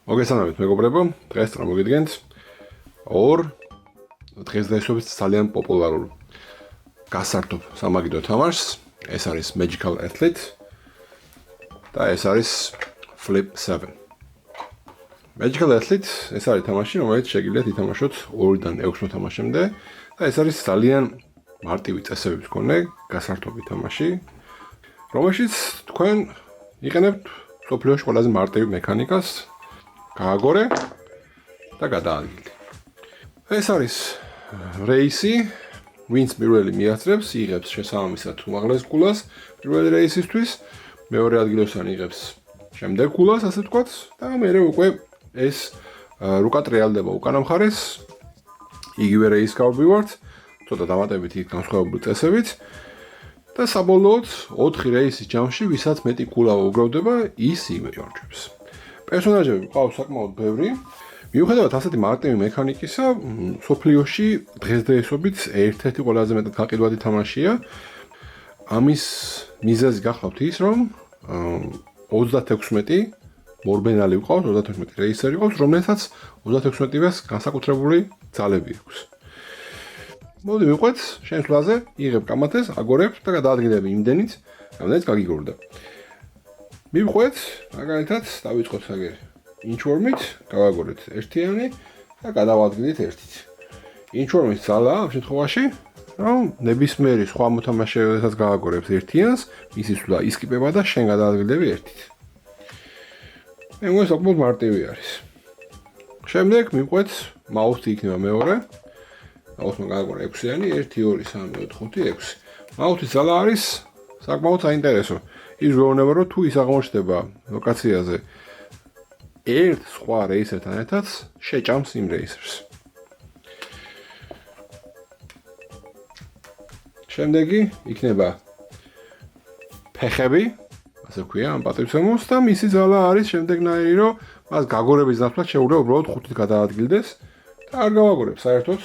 მოგესალმებით მეგობრებო, დღეს წარმოგიდგენთ ორ დღესდღეობით ძალიან პოპულარულ გასართობ სამაგიდო თამაშს. ეს არის Magical Athlete და ეს არის Flip 7. Magical Athlete ეს არის თამაში, რომელიც შეგიძლიათ ითამაშოთ 2-დან 6 მოთამაშემდე და ეს არის ძალიან მარტივი წესების მქონე გასართობი თამაში, რომელშიც თქვენ იყენებთ მსოფლიოში ყველაზე მარტივი მექანიკას გააგორე და გადაადგილე. ეს არის რეისი, ვინც პირველი მიაღწევს, იღებს შესაბამისად უმაღლეს გულას პირველი რეისისთვის, მეორე ადგილოსან იღებს შემდეგ გულას, ასე ვთქვათ, და მერე უკვე ეს რუკა ტრიალდება უკანა მხარეს, იგივე რეისს გავბივართ, ცოტა დამატებითი განსხვავებული წესებით და საბოლოოდ 4 რეისის ჯამში, ვისაც მეტი გულა უგროვდება, ის იმეორჩებს. პერსონაჟები ყავს საკმაოდ ბევრი. მიუხედავად ასეთი მარტივი მექანიკისა, მსოფლიოში დღესდღეობით ერთ-ერთი ყველაზე მეტად გაყიდვადი თამაშია. ამის მიზეზი გახლავთ ის, რომ 36 მორბენალი ყავს, 36 რეისერი ყავს, რომელსაც 36-ს განსაკუთრებული ძალები აქვს. მოდი ვიყვეთ შემთხვევაზე, იღებ კამათეს, აგორებ და გადაადგილებ იმდენით, რამდენიც გაგიგორდა. მივყვეთ, მაგალითად, დავიწყოთ აგერ ინჩვორმით, გავაგორეთ ერთიანი და გადავადგილეთ ერთით. ინჩვორმის ძალა ამ შემთხვევაში, რომ ნებისმიერი სხვა მოთამაშეებსაც გააგორებს ერთიანს, მისი სულა ისკიპება და შენ გადაადგილდები ერთით. მე მგონი საკმაოდ მარტივი არის. შემდეგ მივყვეთ, მაუსი იქნება მეორე. მაუსმა გააგორა 6-იანი, 1, 2, 3, 4, 5, 6. მაუსის ძალა არის საკმაოდ საინტერესო. ის გვეუბნება, რომ თუ ის აღმოჩნდება ლოკაციაზე ერთ სხვა რეისერთან ერთად, შეჭამს იმ რეისერს. შემდეგი იქნება ფეხები, ასე ვქვია, ამ პატივცემულს და მისი ძალა არის შემდეგნაირი, რომ მას გაგორების ნაცვლად შეუძლია უბრალოდ 5-ით გადაადგილდეს და არ გავაგორებს საერთოდ,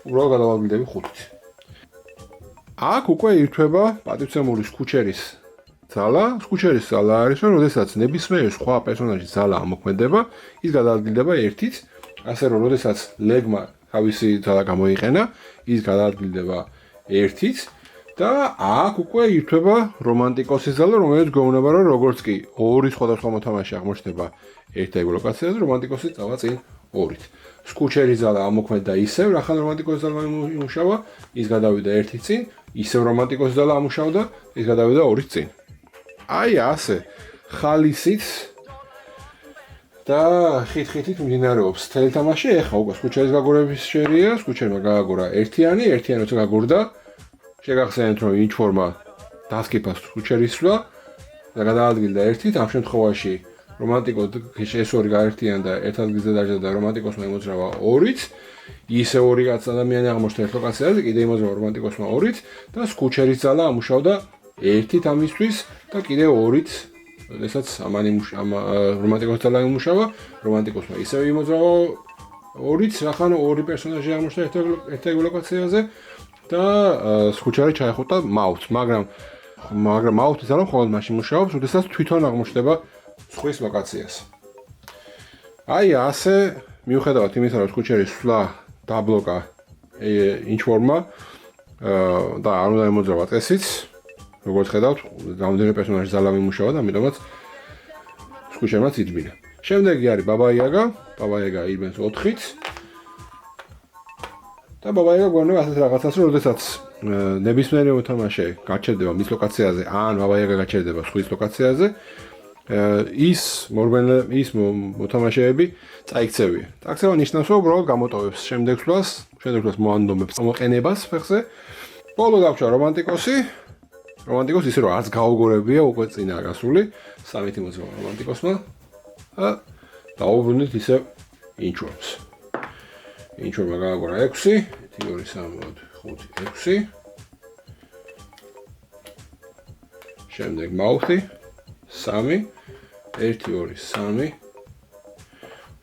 უბრალოდ გადავადგილდები 5-ით. აქ უკვე ირთვება პატივცემულის კუჩერის ძალა. კუჩერის ძალა არის, რომ როდესაც ნებისმიერი სხვა პერსონაჟის ძალა ამოქმედება, ის გადაადგილდება ერთით, ასე რომ როდესაც ლეგმა თავისი ძალა გამოიყენა, ის გადაადგილდება ერთით და აქ უკვე ირთვება რომანტიკოსის ძალა, რომელიც გვეუბნება, რომ როგორც კი ორი სხვადასხვა მოთამაშე აღმოჩნდება ერთ-ერთ ლოკაციაზე, რომანტიკოსის ძალა წინ 2-ით. კუჩერის ძალა ამოქმედდა ისევ, რახან რომანტიკოსის ძალა იმუშავა, ის გადავიდა ერთით წინ, ისევ რომანტიკოსის ძალა ამუშავდა, ის გადავიდა 2-ით წინ. აი ასე, ხალისით და ხით-ხითით მიმდინარეობს მთელი თამაში. ეხლა უკვე კუჩერის გაგორების შერია, კუჩერმა გააგორა ერთიანი, ერთიანი როცა გაგორდა, შეგახსენებთ, რომ ინჩვორმა დასკიფას კუჩერის სვლა და გადაადგილდა ერთით. ამ შემთხვევაში რომანტიკოსი ეს ორი გაერთიან და ერთ ადგილზე დაჯდა და რომანტიკოსმა იმოძრავა 2-ით. ისე ორი ადამიანი აღმოჩნდა ერთ ლოკაციაზე, კიდე იმოძრავა რომანტიკოსმა 2-ით და კუჩერის ძალა ამუშავდა ერთით ამისთვის და კიდე 2-ით, როდესაც რომანტიკოსის ძალა იმუშავა, რომანტიკოსმა ისევ იმოძრავა 2-ით, რახან ორი პერსონაჟი აღმოჩნდა ერთ ლოკაციაზე და კუჩერი ჩაეხუტა მაუსს, მაგრამ მაუსის ძალა მხოლოდ მაშინ მუშაობს, როდესაც თვითონ აღმოჩნდება სხვის ლოკაციას. აი ასე, მიუხედავად იმისა, რომ კუჩერის სვლა დაბლოკა ინჩვორმა და არ უნდა იმოძრავა წესით, როგორც ხედავთ, რამდენიმე პერსონაჟის ძალა მიმუშავა და ამიტომაც კუჩერმაც იძბინა. შემდეგი არის ბაბა იაგა. ბაბა იაგა იბენს 4-ით. და ბაბა იაგა გვეუბნება ასეთ რაღაცას, რომ როდესაც ნებისმიერი მოთამაშე გაჩერდება მის ლოკაციაზე, ან ბაბა იაგა გაჩერდება სხვის ლოკაციაზე, ის მოთამაშეები წაიქცევიან. წაიქცევა ნიშნავს, რომ უბრალოდ გამოტოვებს შემდეგ სვლას მოანდომებს მოყენებას ფეხზე. ბოლო დავჭა რომანტიკოსი. რომანტიკოსი ისე რომ არც გაუგორებია, უკვე წინაა გასული, 3-ით იმოძრავა რომანტიკოსმა და დაუბრუნდით ისე ინჩვორმს. ინჩვორმა გააგორა 6, 1, 2, 3, 4, 5, 6. შემდეგ მაუსი 3, 1, 2, 3.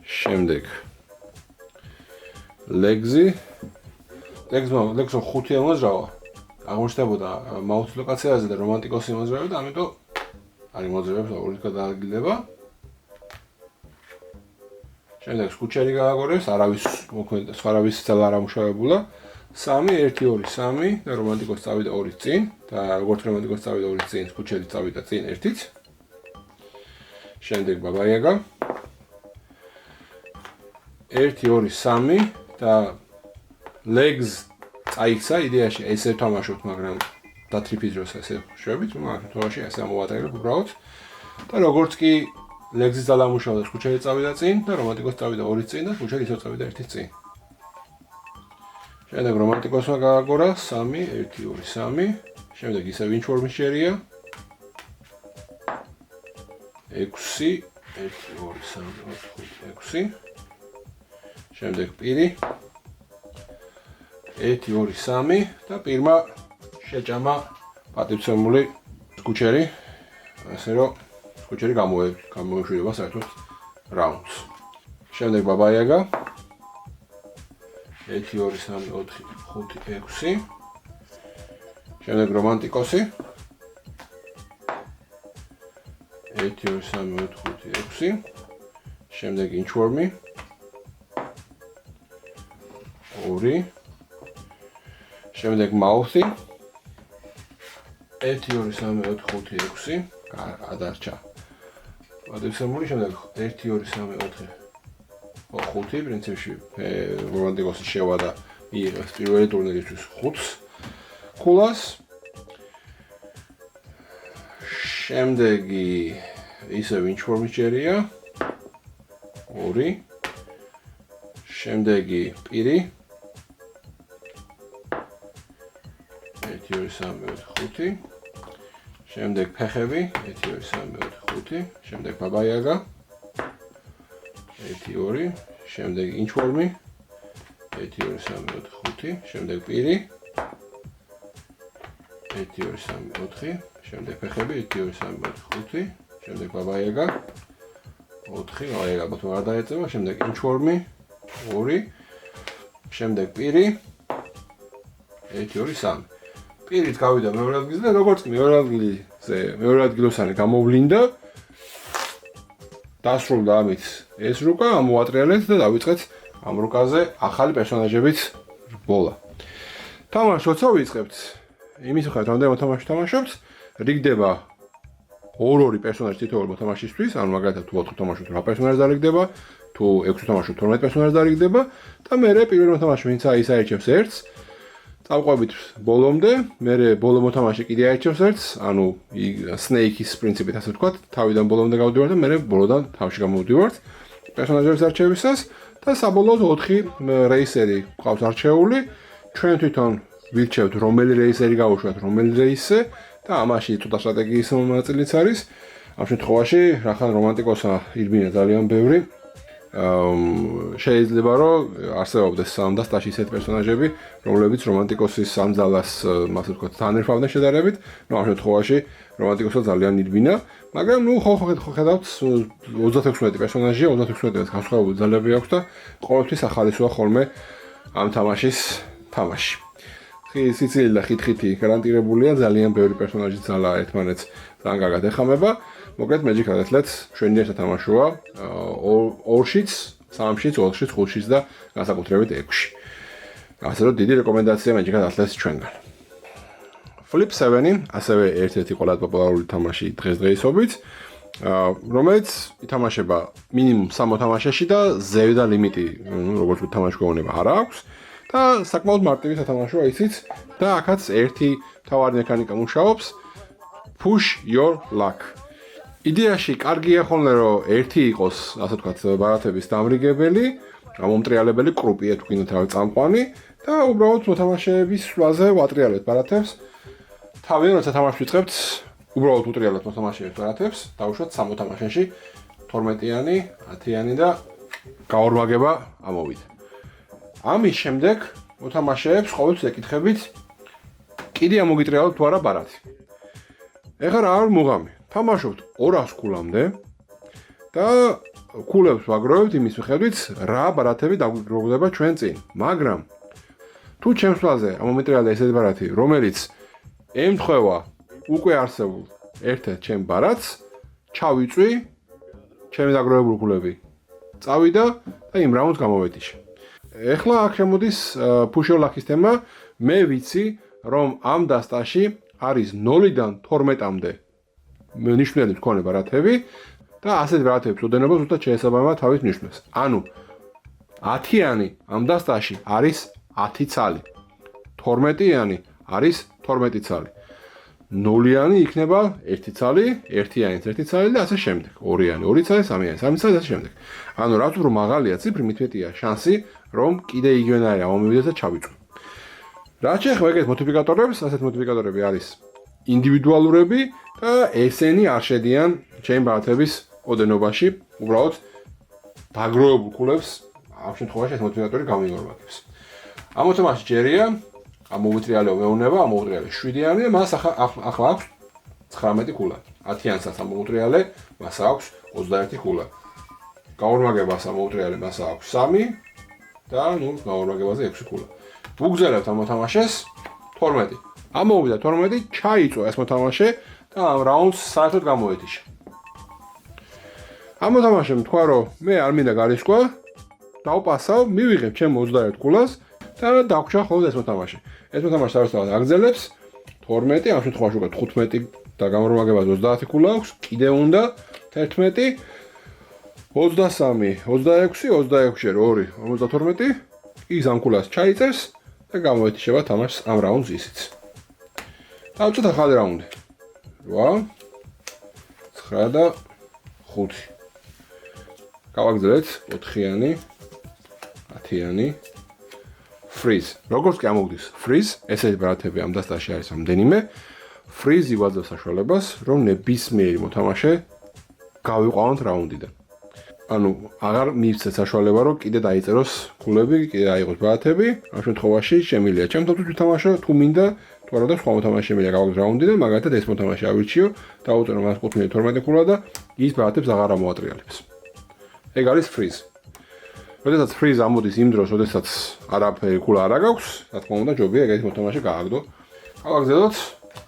შემდეგ ლეგზი 5 ემოძრავა. აღმოჩნდებოდა მაუθის ლოკაციაზე და რომანტიკოსი მოძრავებდა, ამიტომ არის მოძრაობს ორი გადაადგილდება. შემდეგ სკუჩერი გააგორებს, არავის ცალ არ ამუშავებულა. 3, 1, 2, 3 და რომანტიკოსი წავიდა 2 წინ და როგორც რომანტიკოსი წავიდა 2 წინ, სკუჩერი წავიდა წინ 1-ით. შემდეგ ბაბაიაგა 1, 2, 3 და legs წაიქცა, იდეაში ესე თამაშობთ, მაგრამ დატრიფის დროს ესე შვებით, მაგრამ თორაში ესე ამოვატარებ უბრალოდ. და როგორც კი legs-ის ძალამუშავდა, სკუჩერი წავიდა წინ და რომანტიკოსი წავიდა 2 წინ და სკუჩერი ისევ წავიდა 1 წინ. შემდეგ რომანტიკოსმა გააგორა 3, 1, 2, 3. შემდეგ ისევ ვინჩვორმი შეერია 6, 1, 2, 3, 4, 6. შემდეგ პირი 1, 2, 3 და პირმა შეჭამა პატივცემული სკუჩერი, ასე რომ სკუჩერი გამოეშვება საერთოდ რაუნდს. შემდეგ ბაბაიაგა 1, 2, 3, 4, 5, 6. შემდეგ რომანტიკოსი 1, 2, 3, 4, 5, 6. შემდეგ ინჩვორმი 2. შემდეგ მაუθი 1, 2, 3, 4, 5, 6. გადარჩა. პატივცემული, შემდეგ 1, 2, 3, 4, 5 პრინციპში რომანტიკოსი შევა და მიიღეს პირველი ტურნირისთვის 5 ქულას. შემდეგი ისევ ინჩვორმი ჭერია 2. შემდეგი პირი 1, 2, 3, 4, 5. შემდეგ ფეხები 1, 2, 3, 4, 5. შემდეგ ბაბაიაგა 1, 2. შემდეგ ინჩვორმი 1, 2, 3, 4, 5. შემდეგ პირი 1, 2, 3, 4. შემდეგ ფეხები 1, 2, 3, 4, 5. შემდეგ ბაბაიაგა 4. ბაბაიაგა ბათუმ არ დაეწევა. შემდეგ ინჩვორმი 2. შემდეგ პირი 1, 2, 3. პირით გავიდა მეორე ადგილზე და როგორც კი მეორე ადგილოსანი გამოვლინდა, დასრულდა ამით ეს რუკა, ამოატრიალეთ და დავიწყეთ ამ რუკაზე ახალი პერსონაჟებით რბოლა. თამაშს როცა ვიწყებთ, იმის მხრივ რამდენი მოთამაშე თამაშობთ, რიგდება 2 პერსონაჟი თითოეულ მოთამაშისთვის, ანუ მაგალითად თუ 4 თამაშობთ 8 პერსონაჟი დარიგდება, თუ 6 თამაშობთ 12 პერსონაჟი დარიგდება და მერე პირველი მოთამაშე ვინც ის აირჩევს ერთს, წავყვებით ბოლომდე, მერე ბოლო მოთამაშე კიდე აირჩევს ერთს, ანუ სნეიქის პრინციპით ასე ვთქვათ, თავიდან ბოლომდე გავდივართ და მერე ბოლოდან თავში გამოვდივართ პერსონაჟების არჩევისას და საბოლოოდ 4 რეისერი გვყავს არჩეული. ჩვენ თვითონ ვირჩევთ რომელი რეისერი გავუშვათ რომელი რეისზე და ამაში ცოტა სტრატეგიის ნაწილიც არის. ამ შემთხვევაში, რახან რომანტიკოსა ირბინა ძალიან ბევრი, შეიძლება რომ არსებობდეს 300-ში ისეთ პერსონაჟები, რომლებიც რომანტიკოსის სამძალას, ასე ვთქვათ, თანერφავდნენ შედარებით. ამ შემთხვევაში რომანტიკოსა ძალიან ირბინა, მაგრამ ხო ხედავთ 36 პერსონაჟია, 36-ს განსხვავებული ძალები აქვს და ყოველთვის ახალისაა ხოლმე ამ თამაშის თამაში. სიცილი და ხით-ხითი გარანტირებულია, ძალიან ბევრი პერსონაჟი ძალა ერთმანეთს ძალიან კარგად ეხამება. მოკლედ Magic Athlete ჩვენი ერთთამაშოა 2-შიც, 3-შიც, 4-შიც, 5-შიც და განსაკუთრებით 6-ში. ასე რომ დიდი რეკომენდაცია Magic Athlete-ს ჩვენგან. Flip 7 ასევე ერთ-ერთი ყველაზე პოპულარული თამაში დღესდღეობით, რომელიც ითამაშება მინიმუმ 3 მოთამაშეში და ზევდა ლიმიტი, როგორც თამაშს გვეუბნება არ აქვს. და საკმაოდ მარტივი სათამაშოა ისიც და აქაც ერთი მთავარი მექანიკა მუშაობს push your luck. იდეაში კარგია ხოლმე რომ ერთი იყოს, ასე ვთქვათ, ბარათების დამრიგებელი, გამომტრიალებელი კრუპია თუ გინდათ რა წამყვანი და უბრალოდ მოთამაშეების სვლაზე ვატრიალეთ ბარათებს. თავიდან როცა თამაშს ვიწყებთ, უბრალოდ უტრიალეთ მოთამაშეებს ბარათებს, დავუშვათ 3 მოთამაშეში 12-იანი, 10-იანი და გაორმაგება ამოვიდა. ამის შემდეგ მოთამაშეებს ყოველთვის ეკითხებით, კიდე ამოგიტრიალოთ თუ არა ბარათი. ეხლა რა არის მუღამი? თამაშობთ 200 ქულამდე და ქულებს ვაგროვებთ იმის მიხედვით, რა ბარათები დაგვიგროვდება ჩვენ წინ. მაგრამ თუ ჩემს პლანზე ამომეტრიალდა ესეთი ბარათი, რომელიც ემთხვევა უკვე არსებულ ერთ-ერთ ჩემ ბარათს, ჩავიწვი ჩემი დაგროვებული ქულები. წავიდა და იმ რაუნდს გამოვეთიშე. ეხლა აქ შემოდის push-your-luck-ის თემა. მე ვიცი, რომ ამ დასტაში არის 0-დან 12-მდე ნიშნელი მქონე ბარათები და ასეთი ბარათების ოდენობა ზუსტად შეესაბამება თავის ნიშნებს. ანუ 10-იანი ამ დასტაში არის 10 ცალი. 12-იანი არის 12 ცალი. 0-იანი იქნება 1 ცალი, 1-იანი 1 ცალი და ასე შემდეგ. 2-იანი 2 ცალი, 3-იანი 3 ცალი და ასე შემდეგ. ანუ რაც უფრო მაღალია ციფრი, მით მეტია შანსი, რომ კიდე იგივენაირი ამომივიდეს და ჩავიწვი. რაც შეეხება ეგეთ მოდიფიკატორებს, ასეთ მოდიფიკატორები არის ინდივიდუალურები და ესენი არ შედიან ჩემი ბარათების ოდენობაში, უბრალოდ დაგროვებულ ქულებს ამ შემთხვევაში ეს მოდიფიკატორი გამიორმაგებს. ამ მოთამაშე ჯერია, ამოვიტრიალეო მეუნება, ამოვიტრიალე 7-იანი და მას ახლა აქვს 19 ქულა. 10-იანსაც ამოვიტრიალე, მას აქვს 21 ქულა. გაორმაგებას ამოვიტრიალე, მას აქვს 3 და ნუ გაორმაგებაზე 6 ქულა. ვუგზავნებთ ამ მოთამაშეს 12. ამოვიდა 12, ჩაიწვა ეს მოთამაშე და ამ რაუნდს საერთოდ გამოეთიშა. ამ მოთამაშემ თქვა, რომ მე არ მინდა გარისკვა, დავპასავ, მივიღებ ჩემ 21 ქულას და დაგვრჩა ხოლმე ეს მოთამაშე. ეს მოთამაშე საერთოდ აგზელებს 12, ამ შემთხვევაში უკვე 15 და გამორმაგებას 30 ქულა აქვს, კიდე უნდა 11, 23, 26, 26-ზე 2, 52, ის ამ ქულას ჩაიწერს და გამოეთიშება თამაშს ამ რაუნდს ისიც. დავწოთ ახალი რაუნდი. 8, 9 და 5. გავაგზავნეთ 4-იანი, 10-იანი, freeze. როგორც კი ამოვდის freeze, ესეთი ბარათები ამ დასტაში არის რამდენიმე. freeze ივაძლევს საშუალებას, რომ ნებისმიერი მოთამაშე გავიყვანოთ რაუნდიდან. ანუ აღარ მივცეთ საშუალება, რომ კიდე დაიწეროს ქულები, კიდე აიღოს ბარათები. ამ შემთხვევაში შემიძლია ჩემ თავს ვთამაშო, თუ მინდა, თუ არა და სხვა მოთამაშე შემიძლია გავაგზავნო რაუნდიდან, მაგალითად ეს მოთამაშე ავირჩიო, დავუწერო მას 12 ქულა და ის ბარათებს აღარ ამოატრიალებს. ეგ არის freeze. როდესაც freeze ამოდის იმ დროს, როდესაც არაფერი ქულა არ აქვს, რა თქმა უნდა, ჯობია ეგეთი მოთამაშე გააგდო. გავაგზავნოთ,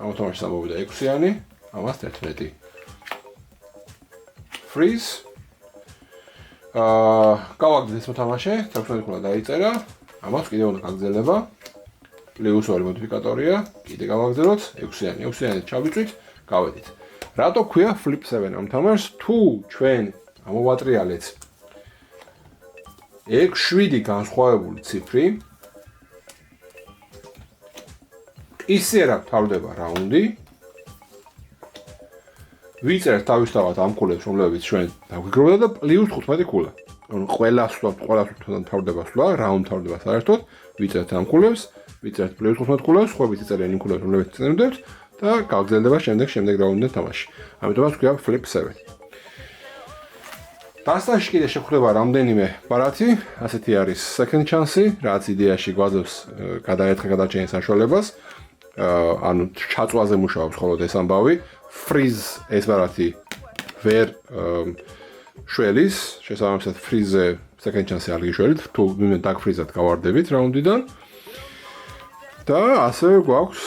ამ მოთამაშეს ამოვიდა 6-იანი, ამას 11. freeze გავაგზავნეთ ეს მოთამაშე, 16 ქულა დაიწერა, ამას კიდევ უნდა გაგზელება. პლუს 2 მოდიფიკატორია, კიდე გავაგზავნოთ 6-იანი, 6-იანი ჩავიწვით, გავედით. რატო ქვია flip 7 ამ თამაშს? თუ ჩვენ ამოვატრიალეთ 6-7 განსხვავებული ციფრი, ისე რა თავდება რაუნდი, ვიწერთ თავისთავად ამ ქულებს, რომლებიც ჩვენ დაგვიგროვდა და პლუს 15 ქულა. ანუ ყველა სვლა თავდება სვლა, რაუნდი თავდება საერთოდ, ვიწერთ ამ ქულებს, ვიწერთ პლუს 15 ქულებს, სხვა ვიწერენ იმ ქულებს, რომლებიც წინდებთ და გავგზელდება შემდეგ რაუნდიდან თამაში. ამიტომაც ქვია flip 7. დასტაში კიდე შეხვდება რამდენიმე ბარათი, ასეთი არის second chance-ი, რაც იდეაში გვაძლევს გადაერთხა გადარჩენის საშუალებას. ანუ ჩაწვაზე მუშაობს მხოლოდ ეს ამბავი. freeze ეს ბარათი ვერ შველის, შესაბამისად freeze-ზე second chance-ი არ გიშველით, თუ ვინმე დაგფრიზად გავარდებით რაუნდიდან. და ასევე გვაქვს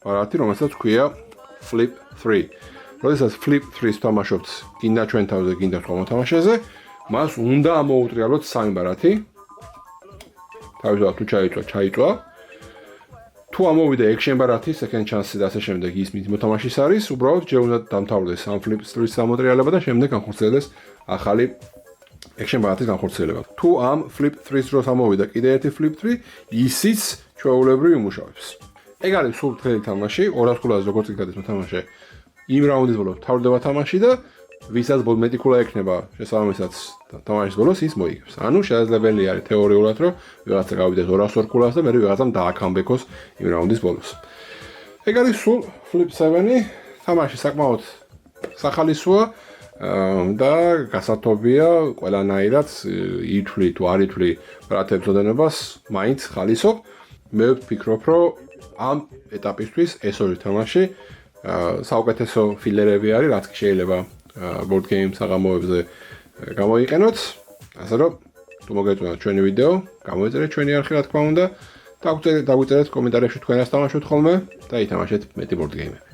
ბარათი, რომელსაც ქვია flip 3. როდესაც flip 3-ს თამაშობთ, გინდა ჩვენ თავზე, გინდა სხვა მოთამაშეზე, მას უნდა ამოუტრიალოთ 3 ბარათი. თავისთავად თუ ჩაიწვა. თუ ამოვიდა action ბარათი, second chance-ი და ასე შემდეგ ის მოთამაშის არის, უბრალოდ ჯერ უნდა დამთავრდეს ამ flip 3-ს ამოტრიალება და შემდეგ განხორციელდეს ახალი action ბარათის განხორციელება. თუ ამ flip 3-ს დროს ამოვიდა კიდე ერთი flip 3, ისიც ჩვეულებრივ იმუშავებს. ეგ არის სულ მთელი თამაში, 200 ქულას როგორც იქნება მოთამაშე იმ რაუნდის ბოლოს თავდება თამაში და ვისაც მეტი ქულა ექნება, შესაბამისად თამაშის ბოლოს ის მოიგებს. ანუ შესაძლებელი არის თეორიულად, რომ ვიღაცა გავიდეს 202 ქულას და მე ვიღაცამ დააკამბეკოს იმ რაუნდის ბოლოს. ეგ არის სულ flip 7-ი, თამაში საკმაოდ სახალისოა და გასართობია ყველანაირად ითვლი თუ არ ითვლი ბარათების ოდენობას, მაინც ხალისობ. მე ვფიქრობ, რომ ამ ეტაპისთვის ეს ორი თამაში საუკეთესო ფილერები არის, რაც შეიძლება board game საღამოებზე გამოიყენოთ. ასე რომ თუ მოგეწონათ ჩვენი ვიდეო, გამოიწერეთ ჩვენი არხი რა თქმა უნდა. დაგვიწერეთ კომენტარებში თქვენ რას თამაშობთ ხოლმე და ითამაშეთ მეტი ბორდ გეიმები.